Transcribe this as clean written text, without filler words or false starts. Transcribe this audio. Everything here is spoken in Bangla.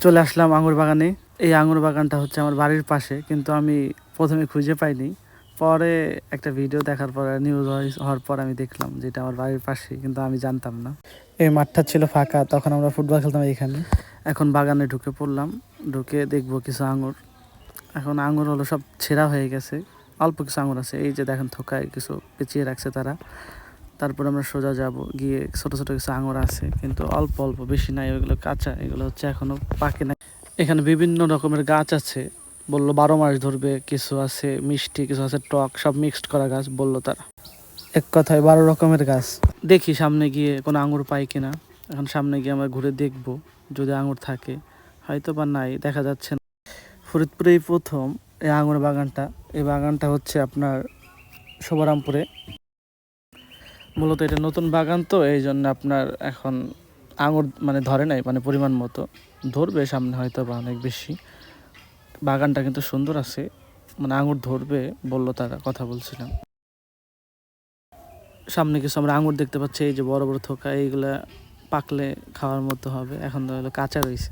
চলে আসলাম আঙুর বাগানে। এই আঙুর বাগানটা হচ্ছে আমার বাড়ির পাশে, কিন্তু আমি প্রথমে খুঁজে পাইনি। পরে একটা ভিডিও দেখার পরে, নিউজ হওয়ার পর আমি দেখলাম যে এটা আমার বাড়ির পাশে, কিন্তু আমি জানতাম না। এই মাঠটা ছিল ফাঁকা, তখন আমরা ফুটবল খেলতাম এইখানে। এখন বাগানে ঢুকে পড়লাম, ঢুকে দেখবো কিছু আঙুর। এখন আঙুর হলো সব ছেঁড়া হয়ে গেছে, অল্প কিছু আঙুর আছে। এই যে দেখেন থোকায় কিছু পেঁচিয়ে রাখছে তারা। তারপর আমরা সোজা যাব, গিয়ে ছোট ছোট কিছু আঙুর আছে, কিন্তু অল্প অল্প, বেশি নাই, ওইগুলো কাঁচা, এগুলো হচ্ছে এখনো পাকে নাই। এখানে বিভিন্ন রকমের গাছ আছে, বললো 12 মাস ধরবে, কিছু আছে মিষ্টি, কিছু আছে টক, সব মিক্সড করা গাছ বললো তারা। এক কথায় 12 রকমের গাছ। দেখি সামনে গিয়ে কোনো আঙুর পাই কিনা। এখন সামনে গিয়ে আমরা ঘুরে দেখবো, যদি আঙুর থাকে, হয়তো বা নাই, দেখা যাচ্ছে না। ফরিদপুরেই প্রথম এই আঙুর বাগানটা। এই বাগানটা হচ্ছে আপনার শোভারামপুরে। মূলত এটা নতুন বাগান, তো এই জন্য আপনার এখন আঙুর মানে ধরে নাই, মানে পরিমাণ মতো ধরবে সামনে হয়তো বা অনেক বেশি। বাগানটা কিন্তু সুন্দর আছে, মানে আঙুর ধরবে বললো তারা, কথা বলছিলাম। সামনে কিছু আমরা আঙুর দেখতে পাচ্ছি, এই যে বড় বড় থোকা, এইগুলা পাকলে খাওয়ার মতো হবে, এখন তো হলো কাঁচা রয়েছে।